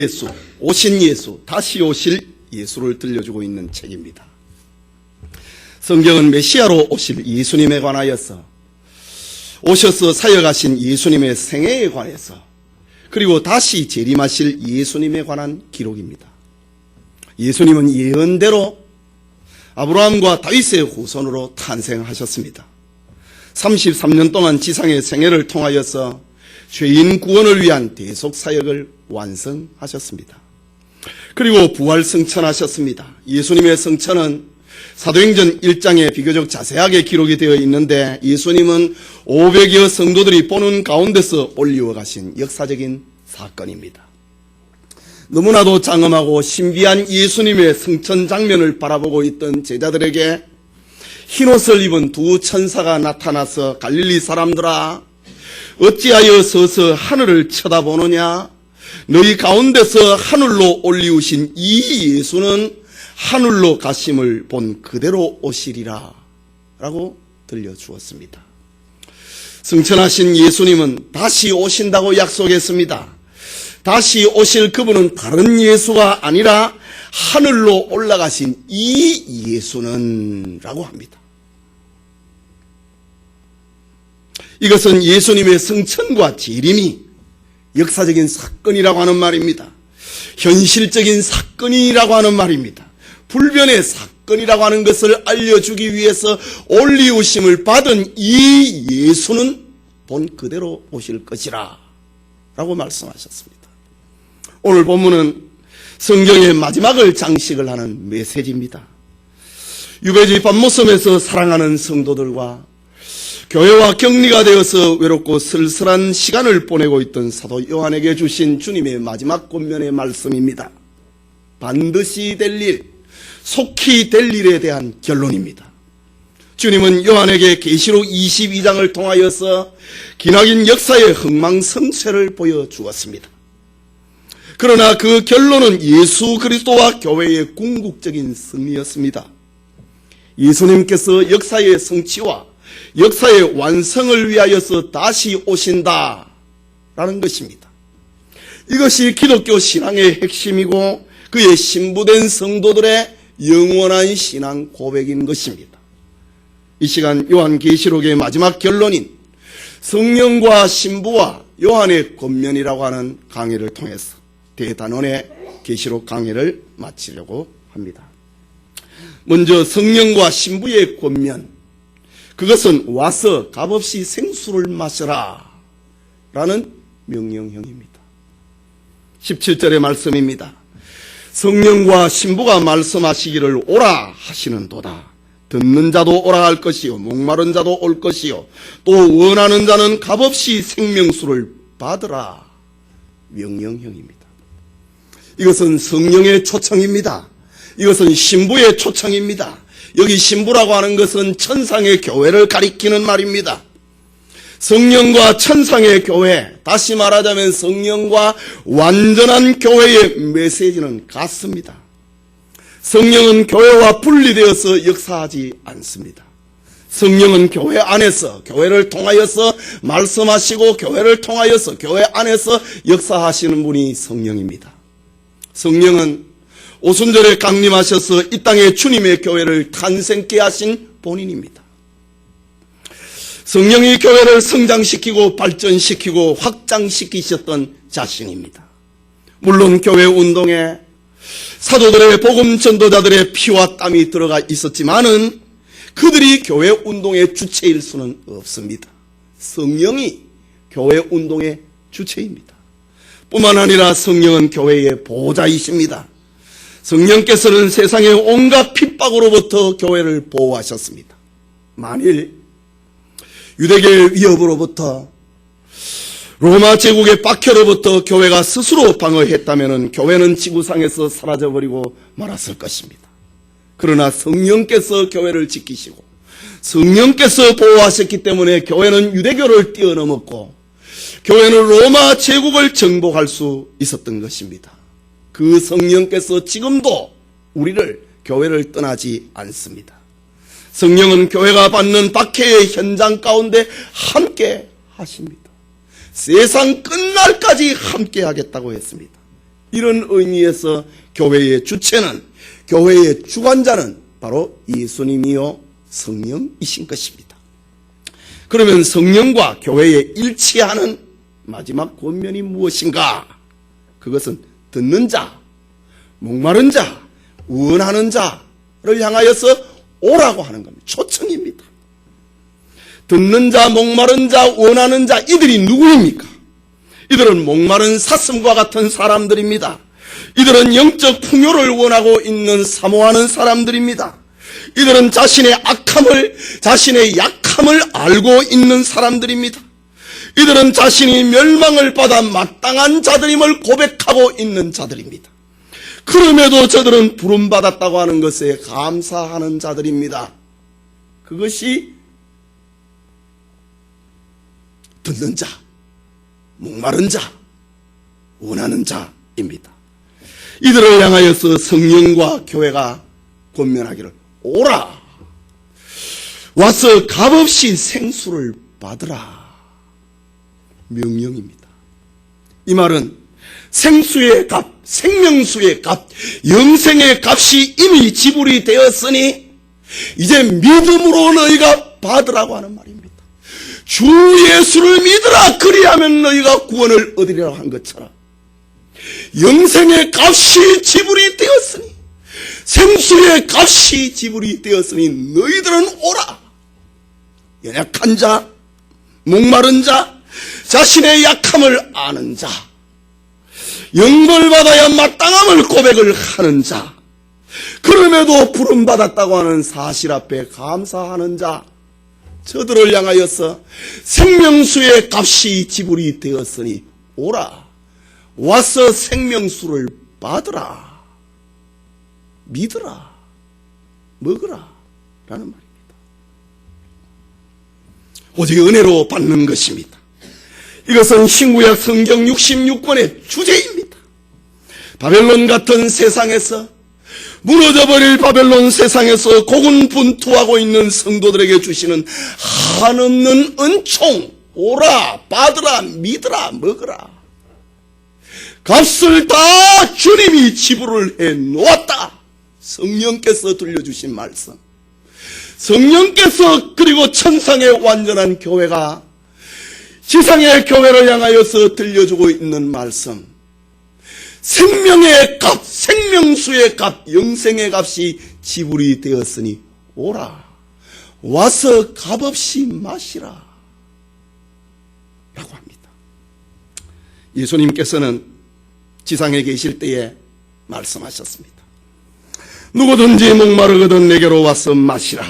예수, 오신 예수, 다시 오실 예수를 들려주고 있는 책입니다. 성경은 메시아로 오실 예수님에 관하여서, 오셔서 사역하신 예수님의 생애에 관해서, 그리고 다시 재림하실 예수님에 관한 기록입니다. 예수님은 예언대로 아브라함과 다윗의 후손으로 탄생하셨습니다. 33년 동안 지상의 생애를 통하여서 죄인 구원을 위한 대속 사역을 완성하셨습니다. 그리고 부활 승천하셨습니다. 예수님의 승천은 사도행전 1장에 비교적 자세하게 기록이 되어 있는데, 예수님은 500여 성도들이 보는 가운데서 올리워 가신 역사적인 사건입니다. 너무나도 장엄하고 신비한 예수님의 승천 장면을 바라보고 있던 제자들에게 흰옷을 입은 두 천사가 나타나서, 갈릴리 사람들아, 어찌하여 서서 하늘을 쳐다보느냐? 너희 가운데서 하늘로 올리우신 이 예수는 하늘로 가심을 본 그대로 오시리라 라고 들려주었습니다. 승천하신 예수님은 다시 오신다고 약속했습니다. 다시 오실 그분은 다른 예수가 아니라 하늘로 올라가신 이 예수는 라고 합니다. 이것은 예수님의 승천과 재림이 역사적인 사건이라고 하는 말입니다. 현실적인 사건이라고 하는 말입니다. 불변의 사건이라고 하는 것을 알려주기 위해서 올리우심을 받은 이 예수는 본 그대로 오실 것이라 라고 말씀하셨습니다. 오늘 본문은 성경의 마지막을 장식을 하는 메시지입니다. 유배지 밤모섬에서 사랑하는 성도들과 교회와 격리가 되어서 외롭고 쓸쓸한 시간을 보내고 있던 사도 요한에게 주신 주님의 마지막 권면의 말씀입니다. 반드시 될 일, 속히 될 일에 대한 결론입니다. 주님은 요한에게 계시록 22장을 통하여서 기나긴 역사의 흥망성쇠를 보여주었습니다. 그러나 그 결론은 예수 그리스도와 교회의 궁극적인 승리였습니다. 예수님께서 역사의 성취와 역사의 완성을 위하여서 다시 오신다라는 것입니다. 이것이 기독교 신앙의 핵심이고 그의 신부된 성도들의 영원한 신앙 고백인 것입니다. 이 시간 요한계시록의 마지막 결론인 성령과 신부와 요한의 권면이라고 하는 강의를 통해서 대단원의 계시록 강의를 마치려고 합니다. 먼저 성령과 신부의 권면, 그것은 와서 값없이 생수를 마셔라 라는 명령형입니다. 17절의 말씀입니다. 성령과 신부가 말씀하시기를 오라 하시는도다. 듣는 자도 오라 할 것이요, 목마른 자도 올 것이요, 또 원하는 자는 값없이 생명수를 받으라. 명령형입니다. 이것은 성령의 초청입니다. 이것은 신부의 초청입니다. 여기 신부라고 하는 것은 천상의 교회를 가리키는 말입니다. 성령과 천상의 교회, 다시 말하자면 성령과 완전한 교회의 메시지는 같습니다. 성령은 교회와 분리되어서 역사하지 않습니다. 성령은 교회 안에서, 교회를 통하여서 말씀하시고 교회를 통하여서 교회 안에서 역사하시는 분이 성령입니다. 성령은 오순절에 강림하셔서 이 땅에 주님의 교회를 탄생케 하신 본인입니다. 성령이 교회를 성장시키고 발전시키고 확장시키셨던 자신입니다. 물론 교회 운동에 사도들의 복음 전도자들의 피와 땀이 들어가 있었지만은 그들이 교회 운동의 주체일 수는 없습니다. 성령이 교회 운동의 주체입니다. 뿐만 아니라 성령은 교회의 보호자이십니다. 성령께서는 세상의 온갖 핍박으로부터 교회를 보호하셨습니다. 만일 유대계의 위협으로부터, 로마 제국의 박해로부터 교회가 스스로 방어했다면 교회는 지구상에서 사라져버리고 말았을 것입니다. 그러나 성령께서 교회를 지키시고 성령께서 보호하셨기 때문에 교회는 유대교를 뛰어넘었고 교회는 로마 제국을 정복할 수 있었던 것입니다. 그 성령께서 지금도 우리를, 교회를 떠나지 않습니다. 성령은 교회가 받는 박해의 현장 가운데 함께 하십니다. 세상 끝날까지 함께 하겠다고 했습니다. 이런 의미에서 교회의 주체는, 교회의 주관자는 바로 예수님이요 성령이신 것입니다. 그러면 성령과 교회에 일치하는 마지막 권면이 무엇인가? 그것은 듣는 자, 목마른 자, 원하는 자를 향하여서 오라고 하는 겁니다. 초청입니다. 듣는 자, 목마른 자, 원하는 자, 이들이 누구입니까? 이들은 목마른 사슴과 같은 사람들입니다. 이들은 영적 풍요를 원하고 있는 사모하는 사람들입니다. 이들은 자신의 악함을, 자신의 약함을 알고 있는 사람들입니다. 이들은 자신이 멸망을 받아 마땅한 자들임을 고백하고 있는 자들입니다. 그럼에도 저들은 부름받았다고 하는 것에 감사하는 자들입니다. 그것이 듣는 자, 목마른 자, 원하는 자입니다. 이들을 향하여서 성령과 교회가 권면하기를 오라, 와서 값없이 생수를 받으라 명령입니다. 이 말은 생수의 값, 생명수의 값, 영생의 값이 이미 지불이 되었으니 이제 믿음으로 너희가 받으라고 하는 말입니다. 주 예수를 믿으라, 그리하면 너희가 구원을 얻으리라 한 것처럼 영생의 값이 지불이 되었으니, 생수의 값이 지불이 되었으니 너희들은 오라. 연약한 자, 목마른 자, 자신의 약함을 아는 자, 영벌받아야 마땅함을 고백을 하는 자, 그럼에도 부름받았다고 하는 사실 앞에 감사하는 자, 저들을 향하여서 생명수의 값이 지불이 되었으니 오라, 와서 생명수를 받으라, 믿으라, 먹으라 라는 말입니다. 오직 은혜로 받는 것입니다. 이것은 신구약 성경 66권의 주제입니다. 바벨론 같은 세상에서, 무너져버릴 바벨론 세상에서 고군분투하고 있는 성도들에게 주시는 한없는 은총, 오라, 받으라, 믿으라, 먹으라. 값을 다 주님이 지불을 해 놓았다. 성령께서 들려주신 말씀, 성령께서 그리고 천상의 완전한 교회가 지상의 교회를 향하여서 들려주고 있는 말씀, 생명의 값, 생명수의 값, 영생의 값이 지불이 되었으니 오라, 와서 값없이 마시라 라고 합니다. 예수님께서는 지상에 계실 때에 말씀하셨습니다. 누구든지 목마르거든 내게로 와서 마시라.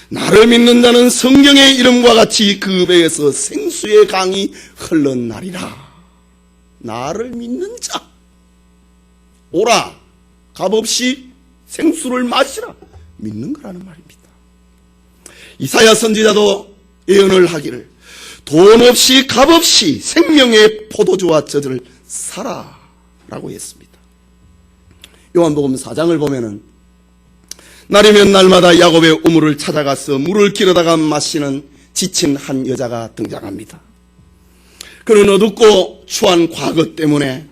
나를 믿는 자는 성경의 이름과 같이 그 배에서 생수의 강이 흘러나리라. 나를 믿는 자, 오라, 값없이 생수를 마시라. 믿는 거라는 말입니다. 이사야 선지자도 예언을 하기를 돈 없이 값없이 생명의 포도주와 젖을 사라 라고 했습니다. 요한복음 4장을 보면은 날이면 날마다 야곱의 우물을 찾아가서 물을 기르다가 마시는 지친 한 여자가 등장합니다. 그는 어둡고 추한 과거 때문에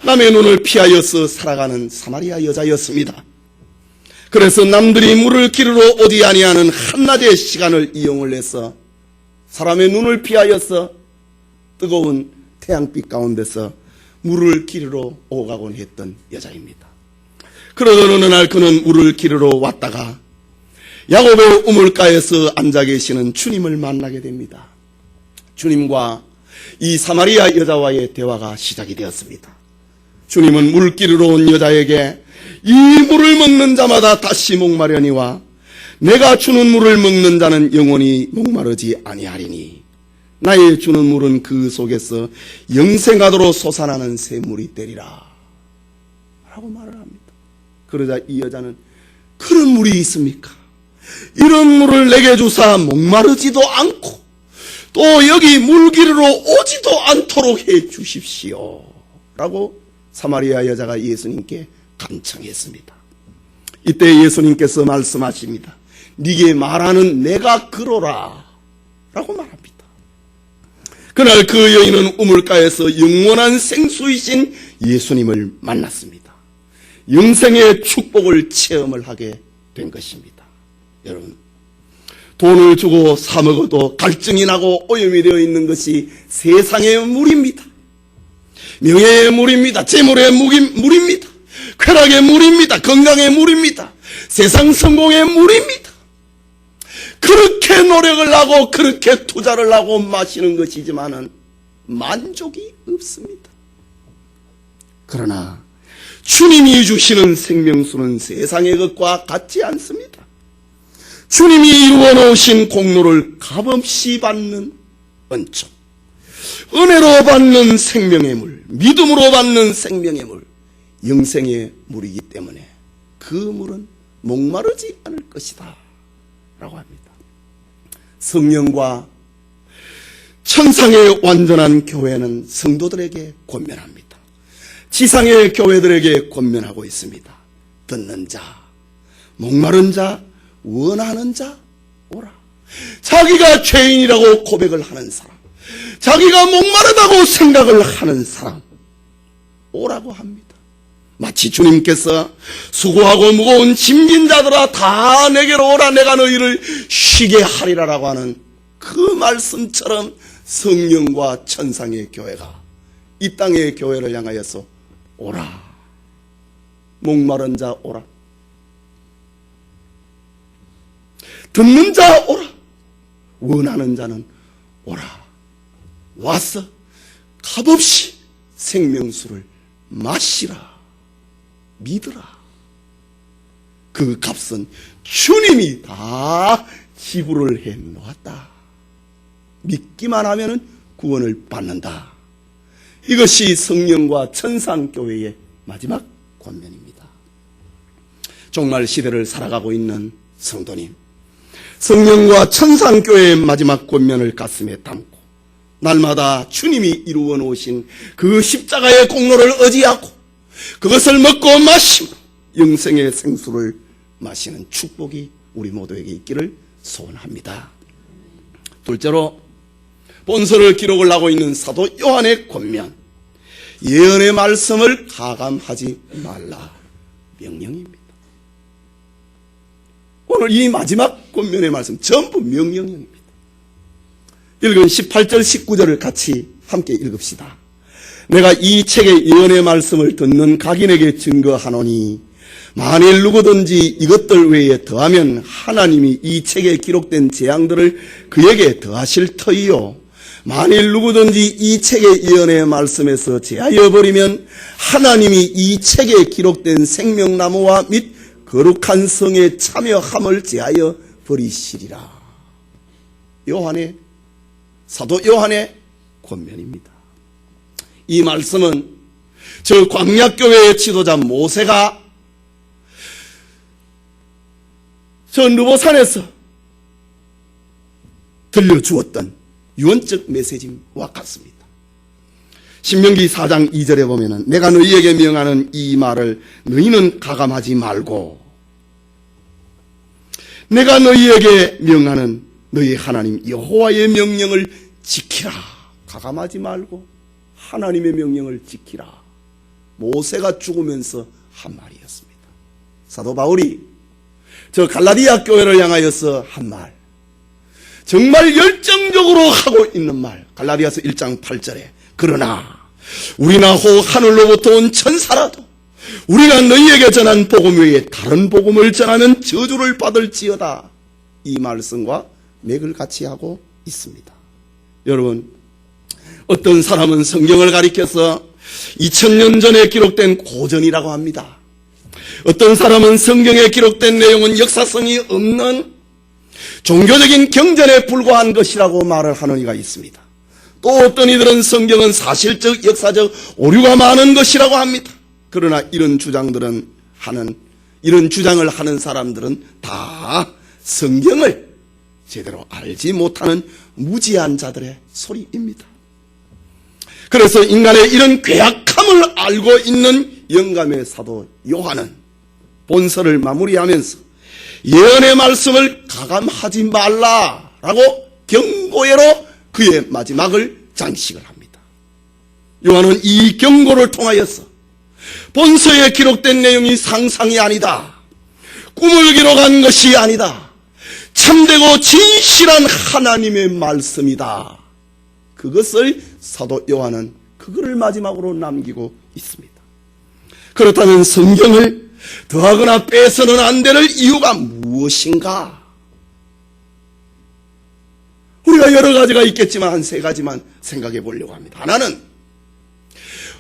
남의 눈을 피하여서 살아가는 사마리아 여자였습니다. 그래서 남들이 물을 기르러 오지 아니하는 한낮의 시간을 이용을 해서 사람의 눈을 피하여서 뜨거운 태양빛 가운데서 물을 기르러 오가곤 했던 여자입니다. 그러던 어느 날 그는 물을 기르러 왔다가 야곱의 우물가에서 앉아 계시는 주님을 만나게 됩니다. 주님과 이 사마리아 여자와의 대화가 시작이 되었습니다. 주님은 물 기르러 온 여자에게 이 물을 먹는 자마다 다시 목마려니와 내가 주는 물을 먹는 자는 영원히 목마르지 아니하리니 나의 주는 물은 그 속에서 영생하도록 솟아나는 샘물이 되리라 라고 말을 합니다. 그러자 이 여자는 그런 물이 있습니까? 이런 물을 내게 주사 목마르지도 않고 또 여기 물 기르러 오지도 않도록 해 주십시오 라고 사마리아 여자가 예수님께 간청했습니다. 이때 예수님께서 말씀하십니다. 네게 말하는 내가 그러라 라고 말합니다. 그날 그 여인은 우물가에서 영원한 생수이신 예수님을 만났습니다. 영생의 축복을 체험을 하게 된 것입니다. 여러분, 돈을 주고 사 먹어도 갈증이 나고 오염이 되어 있는 것이 세상의 물입니다. 명예의 물입니다. 재물의 물입니다. 쾌락의 물입니다. 건강의 물입니다. 세상 성공의 물입니다. 그렇게 노력을 하고 그렇게 투자를 하고 마시는 것이지만은 만족이 없습니다. 그러나 주님이 주시는 생명수는 세상의 것과 같지 않습니다. 주님이 이루어 놓으신 공로를 값없이 받는 은총, 은혜로 받는 생명의 물, 믿음으로 받는 생명의 물, 영생의 물이기 때문에 그 물은 목마르지 않을 것이다 라고 합니다. 성령과 천상의 완전한 교회는 성도들에게 권면합니다. 지상의 교회들에게 권면하고 있습니다. 듣는 자, 목마른 자, 원하는 자 오라. 자기가 죄인이라고 고백을 하는 사람, 자기가 목마르다고 생각을 하는 사람 오라고 합니다. 마치 주님께서 수고하고 무거운 짐진 자들아 다 내게로 오라, 내가 너희를 쉬게 하리라라고 하는 그 말씀처럼 성령과 천상의 교회가 이 땅의 교회를 향하여서 오라. 목마른 자 오라. 듣는 자 오라. 원하는 자는 오라. 와서 값없이 생명수를 마시라. 믿으라. 그 값은 주님이 다 지불을 해 놓았다. 믿기만 하면 구원을 받는다. 이것이 성령과 천상교회의 마지막 권면입니다. 종말 시대를 살아가고 있는 성도님, 성령과 천상교회의 마지막 권면을 가슴에 담고 날마다 주님이 이루어 놓으신 그 십자가의 공로를 의지하고 그것을 먹고 마시며 영생의 생수를 마시는 축복이 우리 모두에게 있기를 소원합니다. 둘째로 본서를 기록을 하고 있는 사도 요한의 권면, 예언의 말씀을 가감하지 말라 명령입니다. 오늘 이 마지막 권면의 말씀 전부 명령입니다. 읽은 18절 19절을 같이 함께 읽읍시다. 내가 이 책의 예언의 말씀을 듣는 각인에게 증거하노니 만일 누구든지 이것들 외에 더하면 하나님이 이 책에 기록된 재앙들을 그에게 더하실 터이요, 만일 누구든지 이 책의 예언의 말씀에서 제하여 버리면 하나님이 이 책에 기록된 생명나무와 및 거룩한 성에 참여함을 제하여 버리시리라. 사도 요한의 권면입니다. 이 말씀은 저 광야교회의 지도자 모세가 저 느보산에서 들려주었던 유언적 메시지와 같습니다. 신명기 4장 2절에 보면은 내가 너희에게 명하는 이 말을 너희는 가감하지 말고 내가 너희에게 명하는 너희 하나님 여호와의 명령을 지키라. 가감하지 말고 하나님의 명령을 지키라. 모세가 죽으면서 한 말이었습니다. 사도 바울이 저 갈라디아 교회를 향하여서 한 말, 정말 열정적으로 하고 있는 말, 갈라디아서 1장 8절에 그러나 우리나 혹 하늘로부터 온 천사라도 우리가 너희에게 전한 복음 외에 다른 복음을 전하면 저주를 받을지어다. 이 말씀과 맥을 같이 하고 있습니다. 여러분, 어떤 사람은 성경을 가리켜서 2000년 전에 기록된 고전이라고 합니다. 어떤 사람은 성경에 기록된 내용은 역사성이 없는 종교적인 경전에 불과한 것이라고 말을 하는 이가 있습니다. 또 어떤 이들은 성경은 사실적, 역사적 오류가 많은 것이라고 합니다. 그러나 이런 주장을 하는 사람들은 다 성경을 제대로 알지 못하는 무지한 자들의 소리입니다. 그래서 인간의 이런 괴악함을 알고 있는 영감의 사도 요한은 본서를 마무리하면서 예언의 말씀을 가감하지 말라라고 경고예로 그의 마지막을 장식을 합니다. 요한은 이 경고를 통하여서 본서에 기록된 내용이 상상이 아니다, 꿈을 기록한 것이 아니다, 참되고 진실한 하나님의 말씀이다, 그것을 사도 요한은 그거를 마지막으로 남기고 있습니다. 그렇다면 성경을 더하거나 빼서는 안 될 이유가 무엇인가? 우리가 여러 가지가 있겠지만 한 세 가지만 생각해 보려고 합니다. 하나는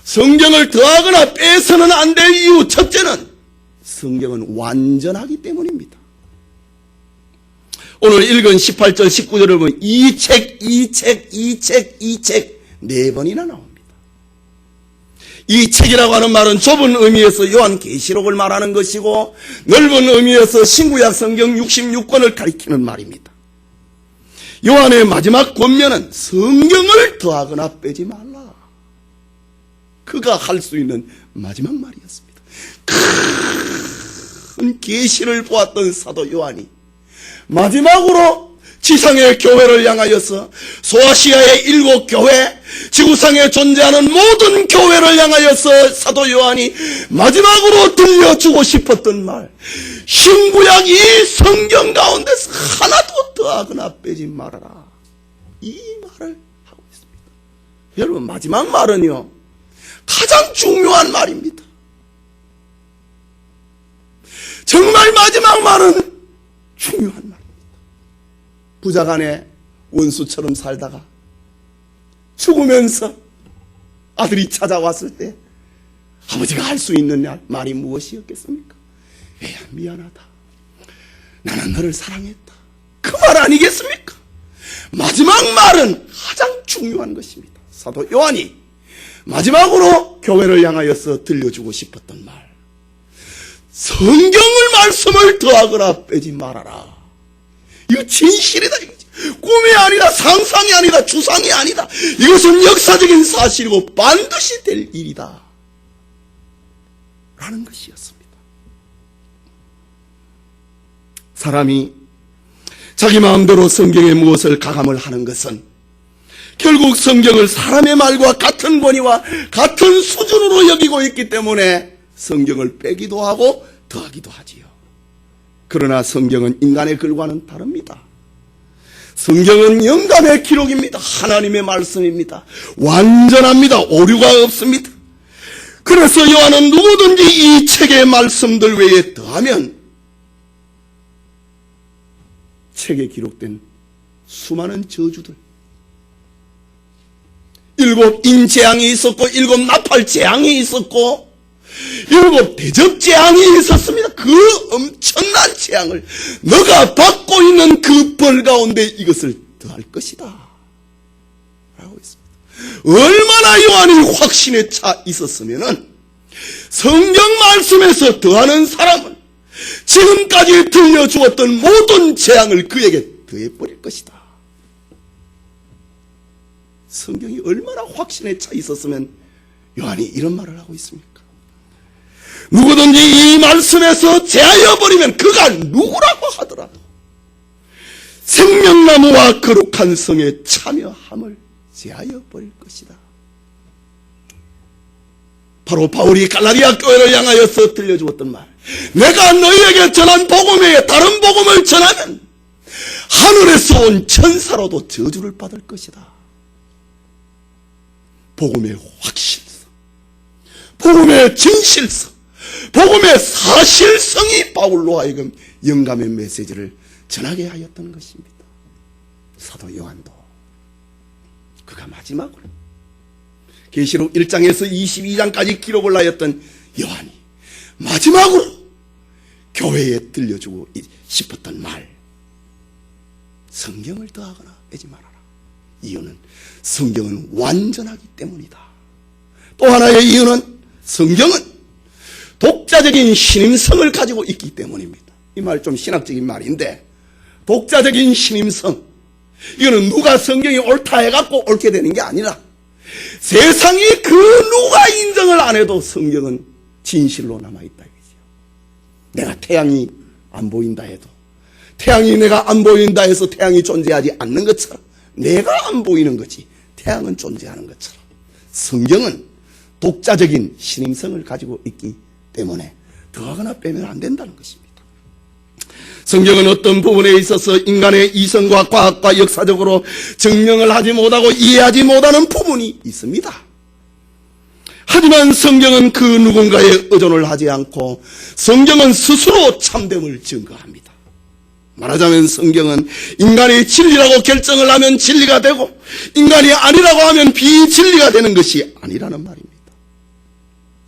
성경을 더하거나 빼서는 안 될 이유, 첫째는 성경은 완전하기 때문입니다. 오늘 읽은 18절 19절을 보면 이 책 네 번이나 나옵니다. 이 책이라고 하는 말은 좁은 의미에서 요한계시록을 말하는 것이고 넓은 의미에서 신구약 성경 66권을 가리키는 말입니다. 요한의 마지막 권면은 성경을 더하거나 빼지 말라, 그가 할 수 있는 마지막 말이었습니다. 큰 계시를 보았던 사도 요한이 마지막으로 지상의 교회를 향하여서, 소아시아의 7 교회, 지구상에 존재하는 모든 교회를 향하여서 사도 요한이 마지막으로 들려주고 싶었던 말, 신구약 이 성경 가운데서 하나도 더하거나 빼지 말아라, 이 말을 하고 있습니다. 여러분, 마지막 말은요 가장 중요한 말입니다. 정말 마지막 말은 중요한 말입니다. 부자간에 원수처럼 살다가 죽으면서 아들이 찾아왔을 때 아버지가 할 수 있는 말이 무엇이었겠습니까? 애야, 미안하다, 나는 너를 사랑했다, 그 말 아니겠습니까? 마지막 말은 가장 중요한 것입니다. 사도 요한이 마지막으로 교회를 향하여서 들려주고 싶었던 말, 성경을 말씀을 더하거나 빼지 말아라. 이거 진실이다, 이거지. 꿈이 아니라, 상상이 아니라, 주상이 아니다. 이것은 역사적인 사실이고 반드시 될 일이다 라는 것이었습니다. 사람이 자기 마음대로 성경에 무엇을 가감을 하는 것은 결국 성경을 사람의 말과 같은 권위와 같은 수준으로 여기고 있기 때문에 성경을 빼기도 하고 더하기도 하지요. 그러나 성경은 인간의 글과는 다릅니다. 성경은 영감의 기록입니다. 하나님의 말씀입니다. 완전합니다. 오류가 없습니다. 그래서 요한은 누구든지 이 책의 말씀들 외에 더하면 책에 기록된 수많은 저주들, 7 인재앙이 있었고 7 나팔 재앙이 있었고 7 대접 재앙이 있었습니다. 그 엄청난 재앙을 너가 받고 있는 그 벌 가운데 이것을 더할 것이다 라고 했습니다. 얼마나 요한이 확신에 차 있었으면은 성경 말씀에서 더하는 사람은 지금까지 들려주었던 모든 재앙을 그에게 더해버릴 것이다. 성경이 얼마나 확신에 차 있었으면 요한이 이런 말을 하고 있습니까? 누구든지 이 말씀에서 제하여 버리면 그가 누구라고 하더라도 생명나무와 거룩한 성에 참여함을 제하여 버릴 것이다. 바로 바울이 갈라디아 교회를 향하여서 들려주었던 말, 내가 너희에게 전한 복음 외에 다른 복음을 전하면 하늘에서 온 천사로도 저주를 받을 것이다. 복음의 확실성, 복음의 진실성, 복음의 사실성이 바울로 하여금 영감의 메시지를 전하게 하였던 것입니다. 사도 요한도 그가 마지막으로 계시록 1장에서 22장까지 기록을 하였던 요한이 마지막으로 교회에 들려주고 싶었던 말, 성경을 더하거나 빼지 말아라. 이유는 성경은 완전하기 때문이다. 또 하나의 이유는 성경은 독자적인 신임성을 가지고 있기 때문입니다. 이 말 좀 신학적인 말인데, 독자적인 신임성, 이거는 누가 성경이 옳다 해갖고 옳게 되는 게 아니라 세상이 그 누가 인정을 안 해도 성경은 진실로 남아있다 이거죠. 내가 태양이 안 보인다 해도, 태양이 내가 안 보인다 해서 태양이 존재하지 않는 것처럼 내가 안 보이는 거지 태양은 존재하는 것처럼 성경은 독자적인 신임성을 가지고 있기 때문에 더하거나 빼면 안 된다는 것입니다. 성경은 어떤 부분에 있어서 인간의 이성과 과학과 역사적으로 증명을 하지 못하고 이해하지 못하는 부분이 있습니다. 하지만 성경은 그 누군가에 의존을 하지 않고 성경은 스스로 참됨을 증거합니다. 말하자면 성경은 인간이 진리라고 결정을 하면 진리가 되고 인간이 아니라고 하면 비진리가 되는 것이 아니라는 말입니다.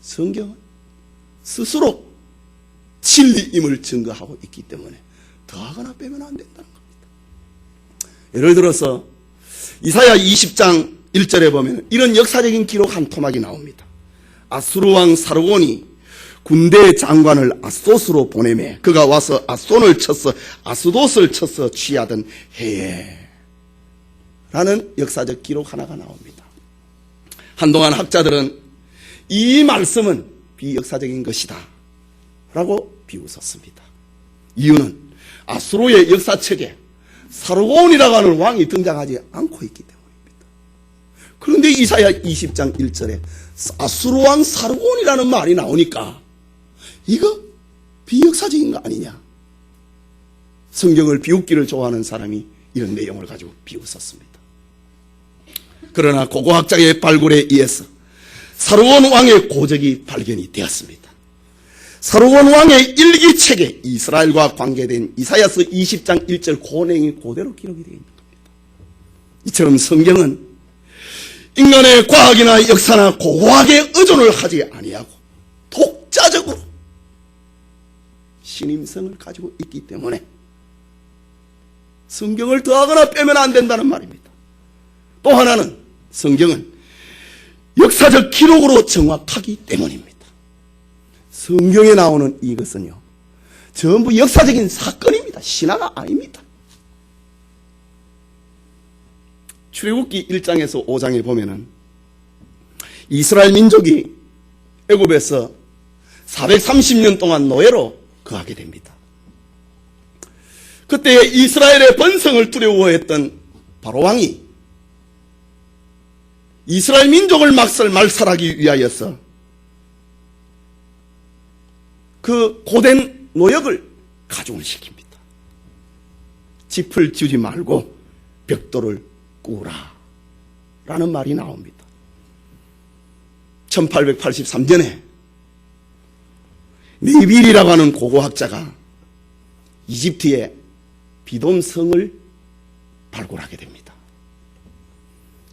성경은 스스로 진리임을 증거하고 있기 때문에 더하거나 빼면 안 된다는 겁니다. 예를 들어서 이사야 20장 1절에 보면 이런 역사적인 기록 한 토막이 나옵니다. 아수르 왕 사르곤이 군대 장관을 아스돗으로 보내매 그가 와서 아스돗을 쳐서 취하던 해에 라는 역사적 기록 하나가 나옵니다. 한동안 학자들은 이 말씀은 비역사적인 것이다 라고 비웃었습니다. 이유는 아수르의 역사책에 사르곤이라고 하는 왕이 등장하지 않고 있기 때문입니다. 그런데 이사야 20장 1절에 아수르 왕 사르곤이라는 말이 나오니까 이거 비역사적인 거 아니냐. 성경을 비웃기를 좋아하는 사람이 이런 내용을 가지고 비웃었습니다. 그러나 고고학자의 발굴에 의해서 사르곤 왕의 고적이 발견이 되었습니다. 사르곤 왕의 일기책에 이스라엘과 관계된 이사야서 20장 1절 그 내용이 그대로 기록이 되어 있는 겁니다. 이처럼 성경은 인간의 과학이나 역사나 고고학에 의존을 하지 아니하고 독자적으로 신임성을 가지고 있기 때문에 성경을 더하거나 빼면 안 된다는 말입니다. 또 하나는 성경은 역사적 기록으로 정확하기 때문입니다. 성경에 나오는 이것은요 전부 역사적인 사건입니다. 신화가 아닙니다. 출애굽기 1장에서 5장에 보면은 이스라엘 민족이 애굽에서 430년 동안 노예로 거하게 됩니다. 그때 이스라엘의 번성을 두려워했던 바로 왕이 이스라엘 민족을 말살하기 위하여서 그 고된 노역을 가중을 시킵니다. 짚을 주지 말고 벽돌을 꾸라 라는 말이 나옵니다. 1883년에 네빌이라고 하는 고고학자가 이집트의 비돔성을 발굴하게 됩니다.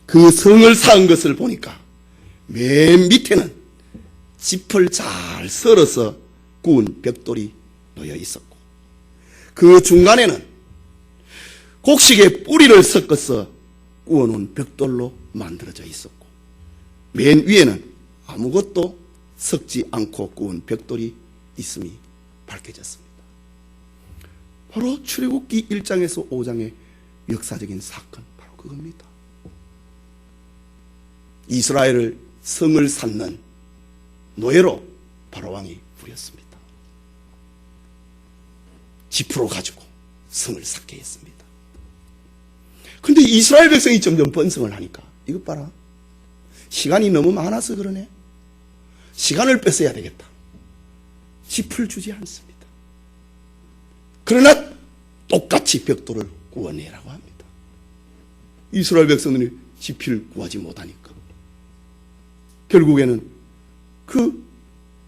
그 성을 쌓은 것을 보니까 맨 밑에는 짚을 잘 썰어서 구운 벽돌이 놓여 있었고 그 중간에는 곡식의 뿌리를 섞어서 구워놓은 벽돌로 만들어져 있었고 맨 위에는 아무것도 섞지 않고 구운 벽돌이 있음이 밝혀졌습니다. 바로 출애굽기 1장에서 5장의 역사적인 사건 바로 그겁니다. 이스라엘을 성을 쌓는 노예로 바로왕이 부렸습니다. 지프로 가지고 성을 쌓게 했습니다. 근데 이스라엘 백성이 점점 번성을 하니까 이것 봐라. 시간이 너무 많아서 그러네. 시간을 뺏어야 되겠다. 짚을 주지 않습니다. 그러나 똑같이 벽돌을 구워내라고 합니다. 이스라엘 백성들이 짚을 구하지 못하니까 결국에는 그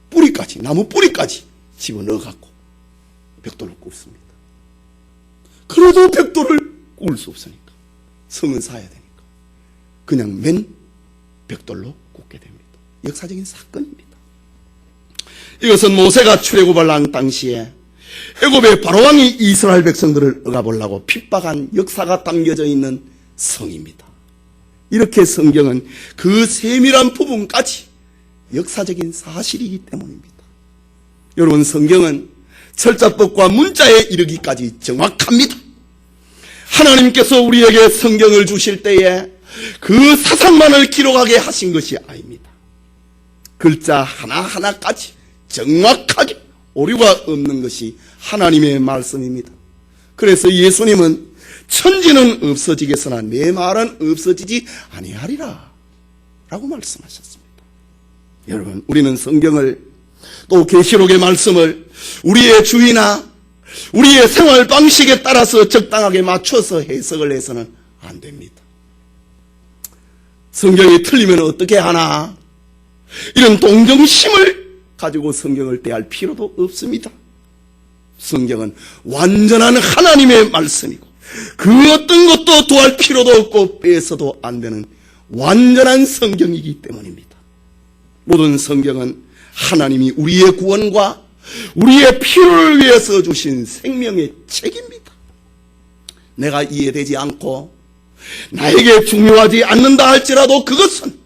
뿌리까지 나무 뿌리까지 집어넣어갖고 벽돌을 굽습니다. 그래도 벽돌을 구울 수 없으니까 성은 사야 되니까 그냥 맨 벽돌로 굽게 됩니다. 역사적인 사건입니다. 이것은 모세가 출애굽을 한 당시에 애굽의 바로왕이 이스라엘 백성들을 억압하려고 핍박한 역사가 담겨져 있는 성입니다. 이렇게 성경은 그 세밀한 부분까지 역사적인 사실이기 때문입니다. 여러분, 성경은 철자법과 문자에 이르기까지 정확합니다. 하나님께서 우리에게 성경을 주실 때에 그 사상만을 기록하게 하신 것이 아닙니다. 글자 하나하나까지 정확하게 오류가 없는 것이 하나님의 말씀입니다. 그래서 예수님은 천지는 없어지겠으나 내 말은 없어지지 아니하리라 라고 말씀하셨습니다. 여러분, 우리는 성경을 또 계시록의 말씀을 우리의 주의나 우리의 생활 방식에 따라서 적당하게 맞춰서 해석을 해서는 안 됩니다. 성경이 틀리면 어떻게 하나? 이런 동정심을 가지고 성경을 대할 필요도 없습니다. 성경은 완전한 하나님의 말씀이고 그 어떤 것도 더할 필요도 없고 빼서도 안 되는 완전한 성경이기 때문입니다. 모든 성경은 하나님이 우리의 구원과 우리의 필요를 위해서 주신 생명의 책입니다. 내가 이해되지 않고 나에게 중요하지 않는다 할지라도 그것은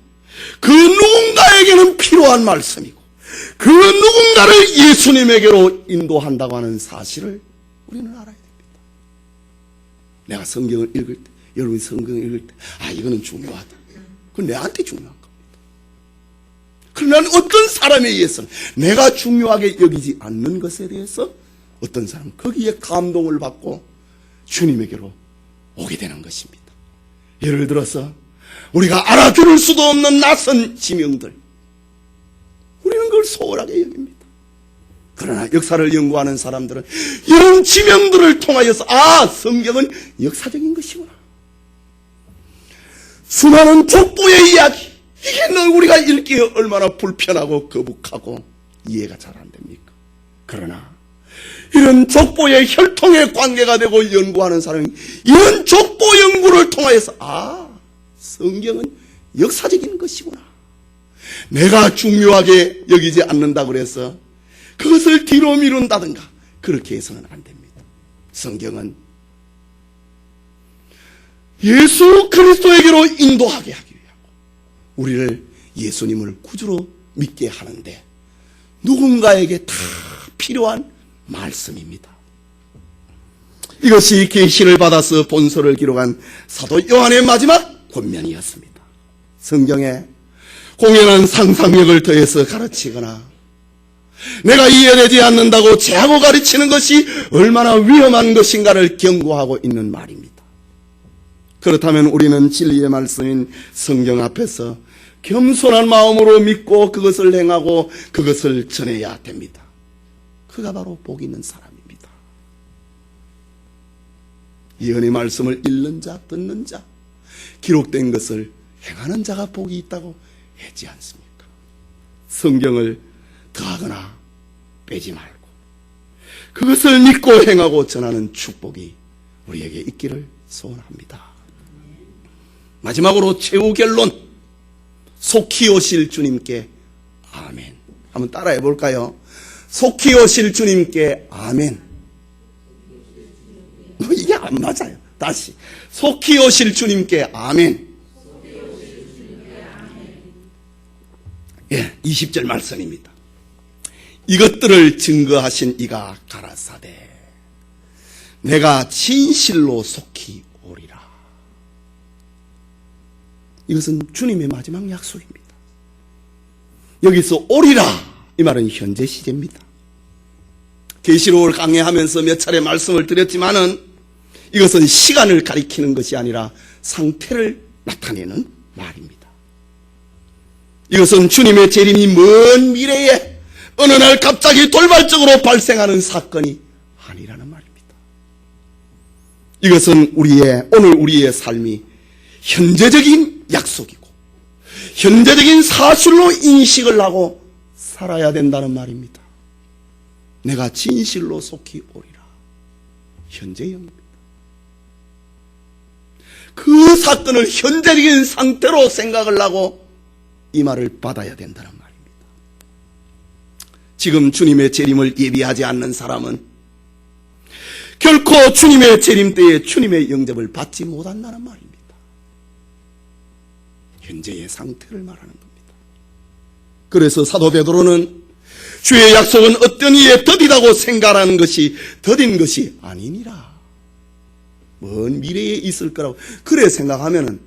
그 누군가에게는 필요한 말씀이고 그 누군가를 예수님에게로 인도한다고 하는 사실을 우리는 알아야 됩니다. 내가 성경을 읽을 때, 여러분이 성경을 읽을 때, 이거는 중요하다. 그건 내한테 중요한 겁니다. 그러나 어떤 사람에 의해서는 내가 중요하게 여기지 않는 것에 대해서 어떤 사람은 거기에 감동을 받고 주님에게로 오게 되는 것입니다. 예를 들어서 우리가 알아들을 수도 없는 낯선 지명들, 우리는 그걸 소홀하게 여깁니다. 그러나 역사를 연구하는 사람들은 이런 지명들을 통하여서 성경은 역사적인 것이구나. 수많은 족보의 이야기, 이게 우리가 읽기에 얼마나 불편하고 거북하고 이해가 잘 안 됩니까? 그러나 이런 족보의 혈통의 관계가 되고 연구하는 사람이 이런 족보 연구를 통하여서 성경은 역사적인 것이구나. 내가 중요하게 여기지 않는다고 그래서 그것을 뒤로 미룬다든가 그렇게 해서는 안 됩니다. 성경은 예수 그리스도에게로 인도하게 하기 위하고 우리를 예수님을 구주로 믿게 하는데 누군가에게 다 필요한 말씀입니다. 이것이 계시를 받아서 본서를 기록한 사도 요한의 마지막 권면이었습니다. 성경에 공연한 상상력을 더해서 가르치거나 내가 이해되지 않는다고 제하고 가르치는 것이 얼마나 위험한 것인가를 경고하고 있는 말입니다. 그렇다면 우리는 진리의 말씀인 성경 앞에서 겸손한 마음으로 믿고 그것을 행하고 그것을 전해야 됩니다. 그가 바로 복 있는 사람입니다. 예언의 말씀을 읽는 자, 듣는 자, 기록된 것을 행하는 자가 복이 있다고 했지 않습니까? 성경을 더하거나 빼지 말고 그것을 믿고 행하고 전하는 축복이 우리에게 있기를 소원합니다. 마지막으로 최후 결론, 속히 오실 주님께 아멘. 한번 따라해 볼까요? 속히 오실 주님께 아멘. 이게 안 맞아요. 다시 속히 오실 주님께 아멘. 20절 말씀입니다. 이것들을 증거하신 이가 가라사대 내가 진실로 속히 오리라. 이것은 주님의 마지막 약속입니다. 여기서 오리라 이 말은 현재 시제입니다. 계시록을 강해하면서 몇 차례 말씀을 드렸지만은 이것은 시간을 가리키는 것이 아니라 상태를 나타내는 말입니다. 이것은 주님의 재림이 먼 미래에 어느 날 갑자기 돌발적으로 발생하는 사건이 아니라는 말입니다. 이것은 오늘 우리의 삶이 현재적인 약속이고 현재적인 사실로 인식을 하고 살아야 된다는 말입니다. 내가 진실로 속히 오리라. 현재형입니다. 그 사건을 현재적인 상태로 생각을 하고 이 말을 받아야 된다는 말입니다. 지금 주님의 재림을 예비하지 않는 사람은 결코 주님의 재림 때에 주님의 영접을 받지 못한다는 말입니다. 현재의 상태를 말하는 겁니다. 그래서 사도 베드로는 주의 약속은 어떤 이에 더디다고 생각하는 것이 더딘 것이 아니니라. 먼 미래에 있을 거라고 그래 생각하면은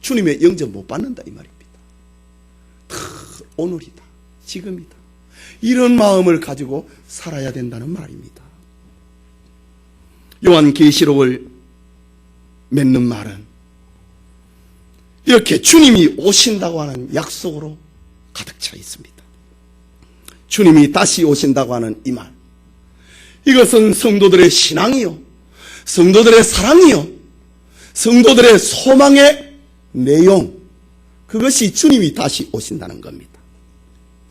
주님의 영접 못 받는다 이 말입니다. 오늘이다, 지금이다, 이런 마음을 가지고 살아야 된다는 말입니다. 요한계시록을 맺는 말은 이렇게 주님이 오신다고 하는 약속으로 가득 차 있습니다. 주님이 다시 오신다고 하는 이 말, 이것은 성도들의 신앙이요, 성도들의 사랑이요, 성도들의 소망의 내용, 그것이 주님이 다시 오신다는 겁니다.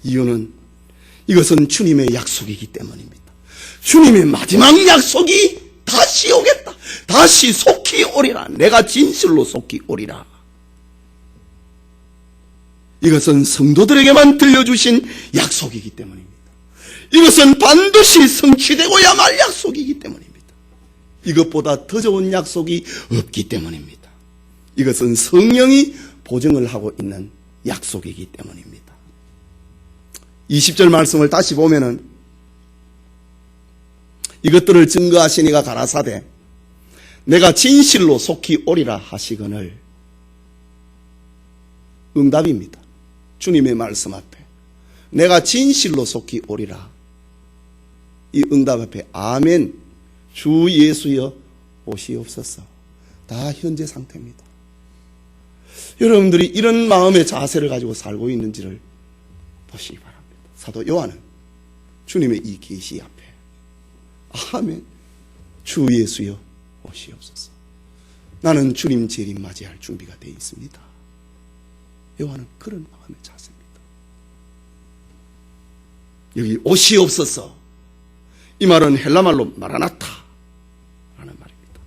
이유는 이것은 주님의 약속이기 때문입니다. 주님의 마지막 약속이 다시 오겠다, 다시 속히 오리라, 내가 진실로 속히 오리라. 이것은 성도들에게만 들려주신 약속이기 때문입니다. 이것은 반드시 성취되고야 말 약속이기 때문입니다. 이것보다 더 좋은 약속이 없기 때문입니다. 이것은 성령이 보증을 하고 있는 약속이기 때문입니다. 20절 말씀을 다시 보면은 이것들을 증거하시니가 가라사대 내가 진실로 속히 오리라 하시거늘, 응답입니다. 주님의 말씀 앞에 내가 진실로 속히 오리라, 이 응답 앞에 아멘, 주 예수여 오시옵소서, 다 현재 상태입니다. 여러분들이 이런 마음의 자세를 가지고 살고 있는지를 보시기 바랍니다. 사도 요한은 주님의 이 계시 앞에 아멘, 주 예수여 오시옵소서, 나는 주님 재림 맞이할 준비가 되어 있습니다. 요한은 그런 마음의 자세입니다. 여기 오시옵소서, 이 말은 헬라말로 마라나타 라는 말입니다.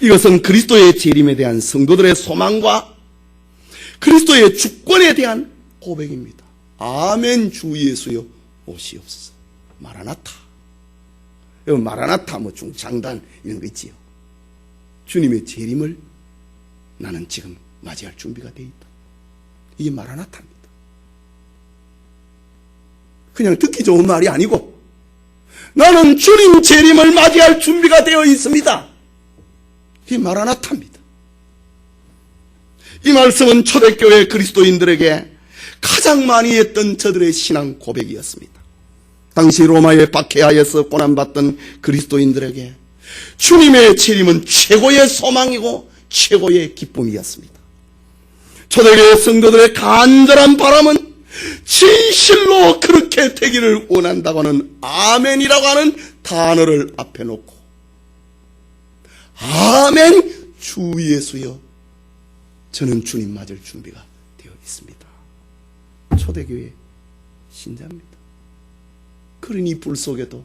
이것은 그리스도의 재림에 대한 성도들의 소망과 그리스도의 주권에 대한 고백입니다. 아멘, 주 예수여 오시옵소서, 마라나타. 여러분, 마라나타 뭐 중장단 이런 거 있지요. 주님의 재림을 나는 지금 맞이할 준비가 되어 있다, 이게 마라나타입니다. 그냥 듣기 좋은 말이 아니고 나는 주님 재림을 맞이할 준비가 되어 있습니다, 이게 마라나타입니다. 이 말씀은 초대교회 그리스도인들에게 가장 많이 했던 저들의 신앙 고백이었습니다. 당시 로마의 박해하에서 고난받던 그리스도인들에게 주님의 재림은 최고의 소망이고 최고의 기쁨이었습니다. 초대교회 성도들의 간절한 바람은 진실로 그렇게 되기를 원한다고는 아멘이라고 하는 단어를 앞에 놓고 아멘, 주 예수여 저는 주님 맞을 준비가 되어 있습니다. 초대교회 신자입니다. 그러니 불 속에도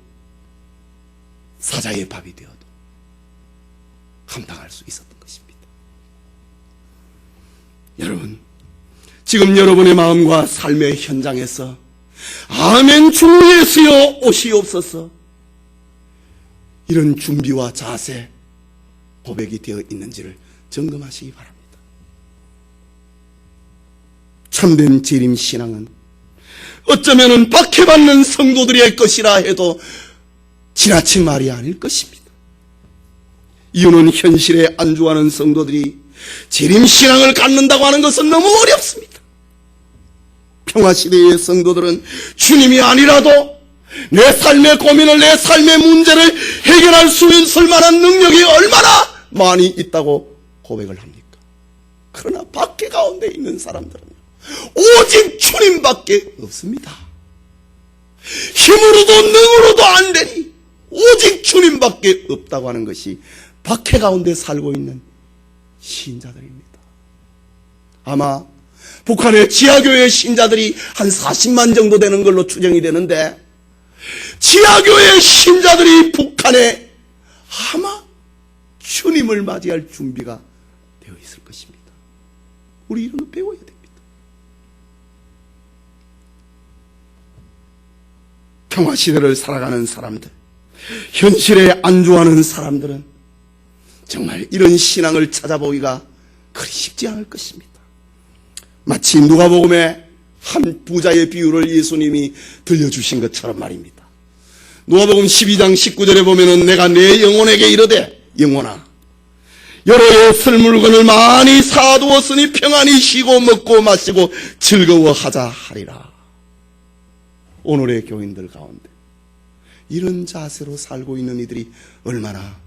사자의 밥이 되어도 감당할 수 있었던 것입니다. 여러분, 지금 여러분의 마음과 삶의 현장에서 아멘, 주 예수여 오시옵소서, 이런 준비와 자세, 고백이 되어 있는지를 점검하시기 바랍니다. 참된 재림 신앙은 어쩌면은 박해받는 성도들의 것이라 해도 지나친 말이 아닐 것입니다. 이유는 현실에 안주하는 성도들이 재림 신앙을 갖는다고 하는 것은 너무 어렵습니다. 평화시대의 성도들은 주님이 아니라도 내 삶의 고민을, 내 삶의 문제를 해결할 수 있을 만한 능력이 얼마나 많이 있다고 고백을 합니까? 그러나 박해 가운데 있는 사람들은 오직 주님밖에 없습니다. 힘으로도 능으로도 안 되니 오직 주님밖에 없다고 하는 것이 박해 가운데 살고 있는 신자들입니다. 아마 북한의 지하교회 신자들이 한 40만 정도 되는 걸로 추정이 되는데, 지하교회 신자들이 북한에 아마 주님을 맞이할 준비가 되어 있을 것입니다. 우리 이런 거 배워야 됩니다. 평화시대를 살아가는 사람들, 현실에 안주하는 사람들은 정말 이런 신앙을 찾아보기가 그리 쉽지 않을 것입니다. 마치 누가복음의 한 부자의 비유를 예수님이 들려주신 것처럼 말입니다. 누가복음 12장 19절에 보면은 내가 내 영혼에게 이르되 영혼아 여러 해 쓸 물건을 많이 사두었으니 평안히 쉬고 먹고 마시고 즐거워하자 하리라. 오늘의 교인들 가운데 이런 자세로 살고 있는 이들이 얼마나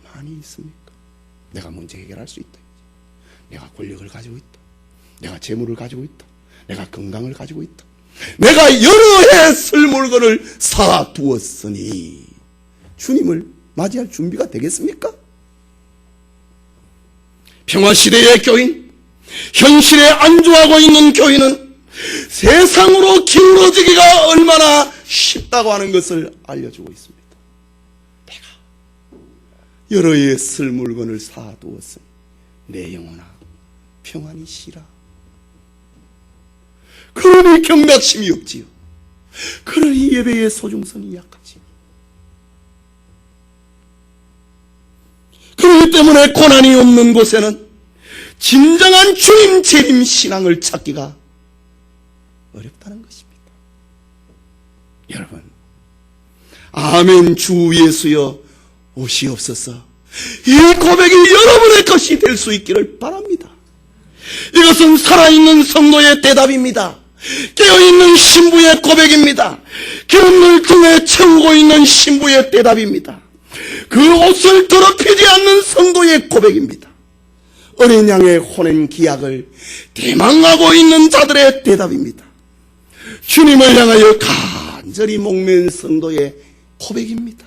많이 있습니까? 내가 문제 해결할 수 있다. 내가 권력을 가지고 있다. 내가 재물을 가지고 있다. 내가 건강을 가지고 있다. 내가 여러 해 쓸 물건을 사두었으니 주님을 맞이할 준비가 되겠습니까? 평화시대의 교인, 현실에 안주하고 있는 교인은 세상으로 기울어지기가 얼마나 쉽다고 하는 것을 알려주고 있습니다. 내가 여러 해 쓸 물건을 사두었으니 내 영혼아 평안히 쉬라. 그러니 경각심이 없지요. 그러니 예배의 소중성이 약하지요. 그렇기 때문에 고난이 없는 곳에는 진정한 주님 재림 신앙을 찾기가 어렵다는 것입니다. 여러분, 아멘 주 예수여 오시옵소서, 이 고백이 여러분의 것이 될 수 있기를 바랍니다. 이것은 살아있는 성도의 대답입니다. 깨어있는 신부의 고백입니다. 기름을 등에 채우고 있는 신부의 대답입니다. 그 옷을 더럽히지 않는 성도의 고백입니다. 어린 양의 혼인 기약을 대망하고 있는 자들의 대답입니다. 주님을 향하여 간절히 목맨 성도의 고백입니다.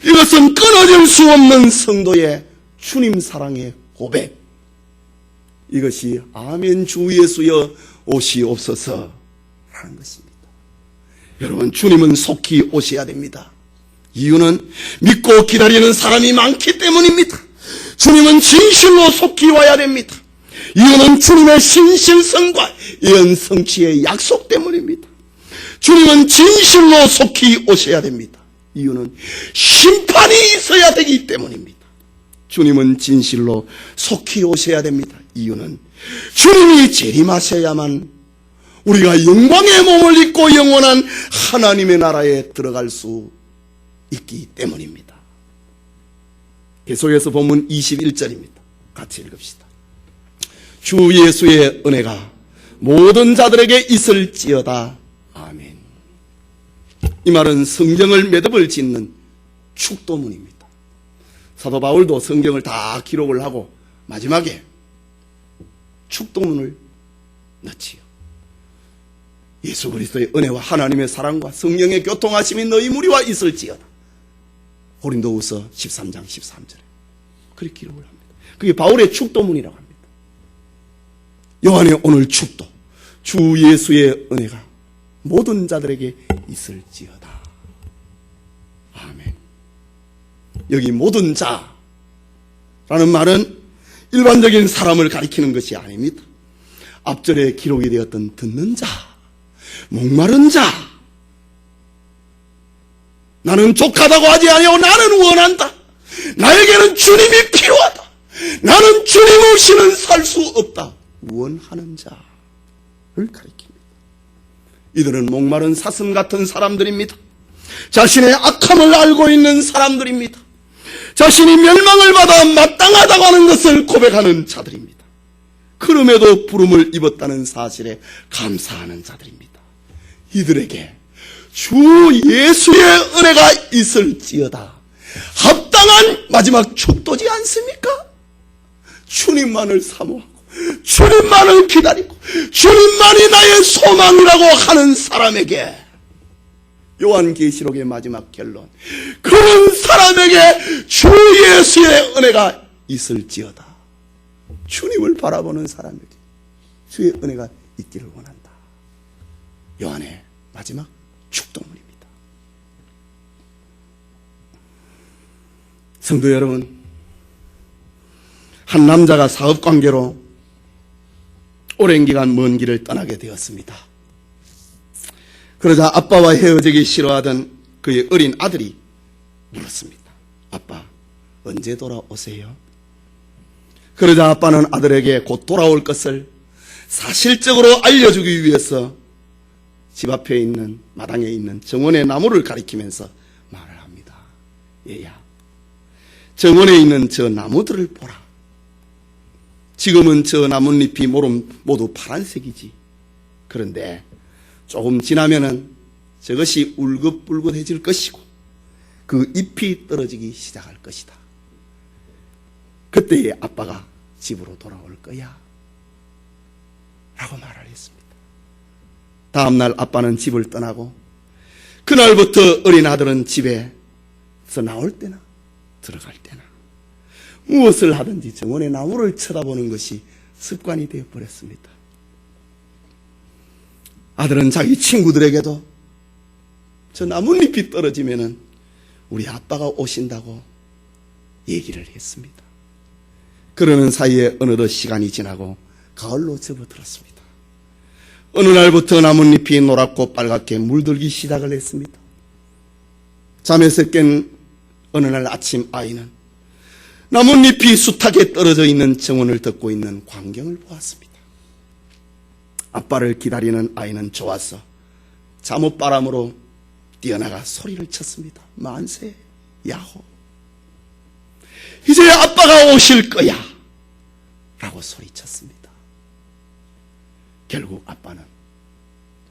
이것은 끊어질 수 없는 성도의 주님 사랑의 고백. 이것이 아멘 주 예수여 오시옵소서 하는 것입니다. 여러분, 주님은 속히 오셔야 됩니다. 이유는 믿고 기다리는 사람이 많기 때문입니다. 주님은 진실로 속히 와야 됩니다. 이유는 주님의 신실성과 예언 성취의 약속 때문입니다. 주님은 진실로 속히 오셔야 됩니다. 이유는 심판이 있어야 되기 때문입니다. 주님은 진실로 속히 오셔야 됩니다. 이유는 주님이 재림하셔야만 우리가 영광의 몸을 입고 영원한 하나님의 나라에 들어갈 수 있기 때문입니다. 계속해서 본문 21절입니다. 같이 읽읍시다. 주 예수의 은혜가 모든 자들에게 있을지어다. 아멘. 이 말은 성경을 매듭을 짓는 축도문입니다. 사도 바울도 성경을 다 기록을 하고 마지막에 축도문을 넣지요. 예수 그리스도의 은혜와 하나님의 사랑과 성령의 교통하심이 너희 무리와 있을지어다. 고린도후서 13장 13절에 그렇게 기록을 합니다. 그게 바울의 축도문이라고 합니다. 요한의 오늘 축도, 주 예수의 은혜가 모든 자들에게 있을지어다. 아멘. 여기 모든 자라는 말은 일반적인 사람을 가리키는 것이 아닙니다. 앞절에 기록이 되었던 듣는 자, 목마른 자, 나는 족하다고 하지 아니하고 나는 원한다. 나에게는 주님이 필요하다. 나는 주님 없이는 살 수 없다. 원하는 자를 가리킵니다. 이들은 목마른 사슴 같은 사람들입니다. 자신의 악함을 알고 있는 사람들입니다. 자신이 멸망을 받아 마땅하다고 하는 것을 고백하는 자들입니다. 그럼에도 부름을 입었다는 사실에 감사하는 자들입니다. 이들에게 주 예수의 은혜가 있을지어다. 합당한 마지막 축도지 않습니까? 주님만을 사모하고 주님만을 기다리고 주님만이 나의 소망이라고 하는 사람에게, 요한계시록의 마지막 결론, 그런 사람에게 주 예수의 은혜가 있을지어다. 주님을 바라보는 사람에게 주의 은혜가 있기를 원한다. 요한의 마지막 축도문입니다. 성도 여러분, 한 남자가 사업관계로 오랜 기간 먼 길을 떠나게 되었습니다. 그러자 아빠와 헤어지기 싫어하던 그의 어린 아들이 물었습니다. 아빠, 언제 돌아오세요? 그러자 아빠는 아들에게 곧 돌아올 것을 사실적으로 알려주기 위해서 집 앞에 있는 마당에 있는 정원의 나무를 가리키면서 말을 합니다. 얘야, 정원에 있는 저 나무들을 보라. 지금은 저 나뭇잎이 모두 파란색이지. 그런데 조금 지나면은 저것이 울긋불긋해질 것이고 그 잎이 떨어지기 시작할 것이다. 그러면은 저것이 울긋불긋해질 것이고 그 잎이 떨어지기 시작할 것이다. 그러면은 저것이 울긋불긋해질 것이고 그 잎이 떨어지기 시작할 것이다. 그러면은 저것이 울긋불긋해질 것이고 그 잎이 떨어지기 시작할 것이다. 그때에 아빠가 집으로 돌아올 거야 라고 말을 했습니다. 다음날 아빠는 집을 떠나고 그날부터 어린 아들은 집에서 나올 때나 들어갈 때나 무엇을 하든지 정원의 나무를 쳐다보는 것이 습관이 되어버렸습니다. 아들은 자기 친구들에게도 저 나뭇잎이 떨어지면은 우리 아빠가 오신다고 얘기를 했습니다. 그러는 사이에 어느덧 시간이 지나고 가을로 접어들었습니다. 어느 날부터 나뭇잎이 노랗고 빨갛게 물들기 시작을 했습니다. 잠에서 깬 어느 날 아침 아이는 나뭇잎이 숱하게 떨어져 있는 정원을 덮고 있는 광경을 보았습니다. 아빠를 기다리는 아이는 좋아서 잠옷바람으로 뛰어나가 소리를 쳤습니다. 만세, 야호. 이제 아빠가 오실 거야 라고 소리쳤습니다. 결국 아빠는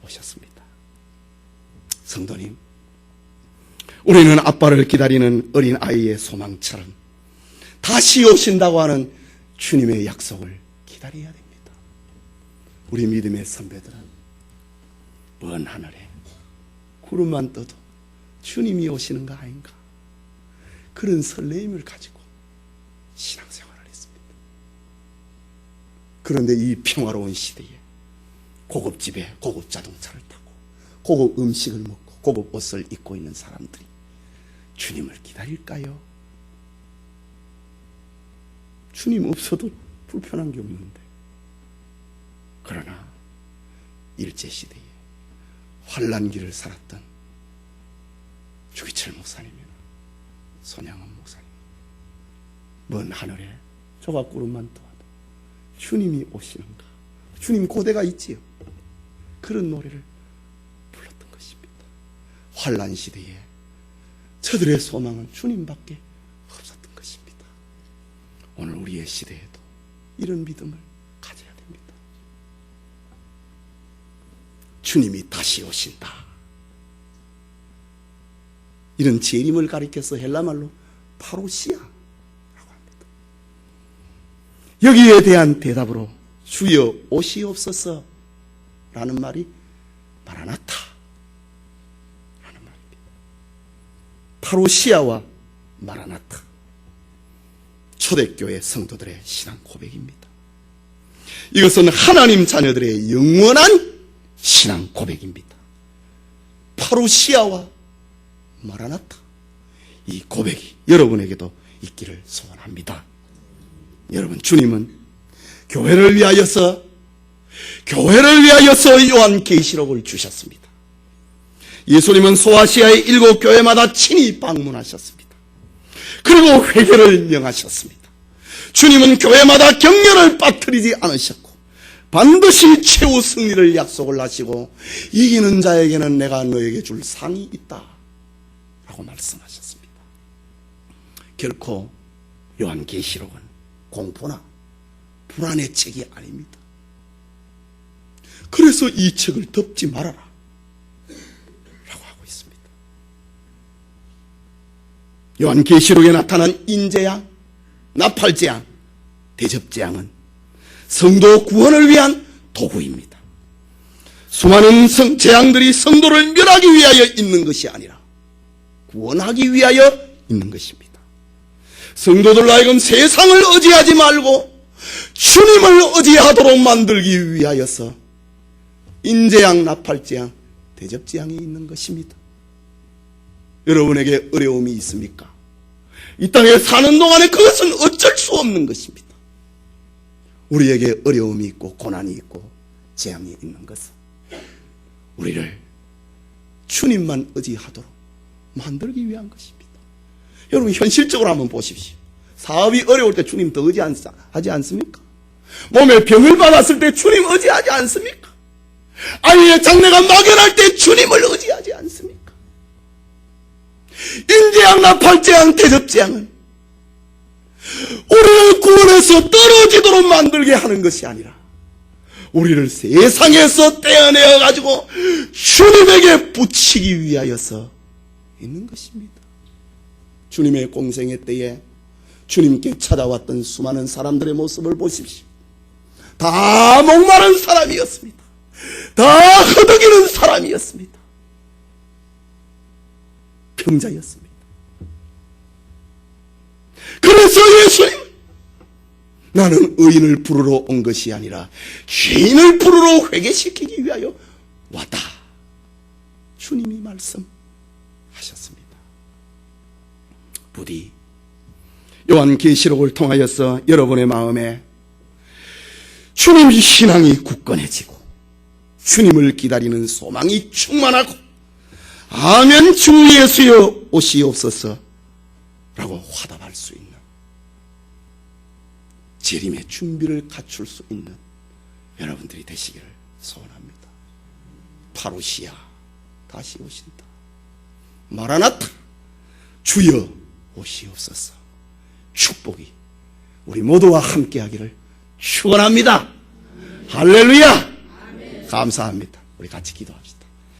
오셨습니다. 성도님, 우리는 아빠를 기다리는 어린 아이의 소망처럼 다시 오신다고 하는 주님의 약속을 기다려야 됩니다. 우리 믿음의 선배들은 먼 하늘에 구름만 떠도 주님이 오시는 거 아닌가, 그런 설레임을 가지고 신앙생활을 했습니다. 그런데 이 평화로운 시대에 고급집에 고급 자동차를 타고 고급 음식을 먹고 고급 옷을 입고 있는 사람들이 주님을 기다릴까요? 주님 없어도 불편한 게 없는데. 그러나 일제시대에 환란기를 살았던 주기철 목사님이나 손양원 목사님, 먼 하늘에 조각구름만 떠도 주님이 오시는가, 주님 고대가 있지요. 그런 노래를 불렀던 것입니다. 환란시대에 저들의 소망은 주님밖에 없었던 것입니다. 오늘 우리의 시대에도 이런 믿음을 가져야 됩니다. 주님이 다시 오신다. 이런 재림을 가리켜서 헬라말로 파루시아라고 합니다. 여기에 대한 대답으로 주여 오시옵소서 라는 말이 마라나타 라는 말입니다. 파루시아와 마라나타, 초대교회 성도들의 신앙 고백입니다. 이것은 하나님 자녀들의 영원한 신앙 고백입니다. 파루시아와 마라나타, 이 고백이 여러분에게도 있기를 소원합니다. 여러분, 주님은 교회를 위하여서 요한계시록을 주셨습니다. 예수님은 소아시아의 7 교회마다 친히 방문하셨습니다. 그리고 회개를 명하셨습니다. 주님은 교회마다 격려를 빠뜨리지 않으셨고 반드시 최후 승리를 약속을 하시고 이기는 자에게는 내가 너에게 줄 상이 있다 라고 말씀하셨습니다. 결코 요한계시록은 공포나 불안의 책이 아닙니다. 그래서 이 책을 덮지 말아라 라고 하고 있습니다. 요한계시록에 나타난 인재양, 나팔재앙, 대접재앙은 성도 구원을 위한 도구입니다. 수많은 재앙들이 성도를 멸하기 위하여 있는 것이 아니라 구원하기 위하여 있는 것입니다. 성도들로 하여금 세상을 의지하지 말고 주님을 의지하도록 만들기 위하여서 인재양, 나팔재앙, 대접재앙이 있는 것입니다. 여러분에게 어려움이 있습니까? 이 땅에 사는 동안에 그것은 어쩔 수 없는 것입니다. 우리에게 어려움이 있고 고난이 있고 재앙이 있는 것은 우리를 주님만 의지하도록 만들기 위한 것입니다. 여러분, 현실적으로 한번 보십시오. 사업이 어려울 때 주님 더 의지하지 않습니까? 몸에 병을 받았을 때 주님 의지하지 않습니까? 아이의 장래가 막연할 때 주님을 의지하지 않습니까? 인재양, 나팔재앙, 대접재앙은 우리를 구원해서 떨어지도록 만들게 하는 것이 아니라 우리를 세상에서 떼어내어 가지고 주님에게 붙이기 위하여서 있는 것입니다. 주님의 공생의 때에 주님께 찾아왔던 수많은 사람들의 모습을 보십시오. 다 목마른 사람이었습니다. 다 허덕이는 사람이었습니다. 병자였습니다. 그래서 예수님, 나는 의인을 부르러 온 것이 아니라 죄인을 부르러 회개시키기 위하여 왔다. 주님이 말씀하셨습니다. 부디 요한계시록을 통하여서 여러분의 마음에 주님 신앙이 굳건해지고 주님을 기다리는 소망이 충만하고 아멘 주 예수여 오시옵소서 라고 화답할 수 있는 재림의 준비를 갖출 수 있는 여러분들이 되시기를 소원합니다. 파루시아 다시 오신다. 마라나타 주여 오시옵소서. 축복이 우리 모두와 함께하기를 축원합니다. 할렐루야. 감사합니다. 우리 같이 기도합시다.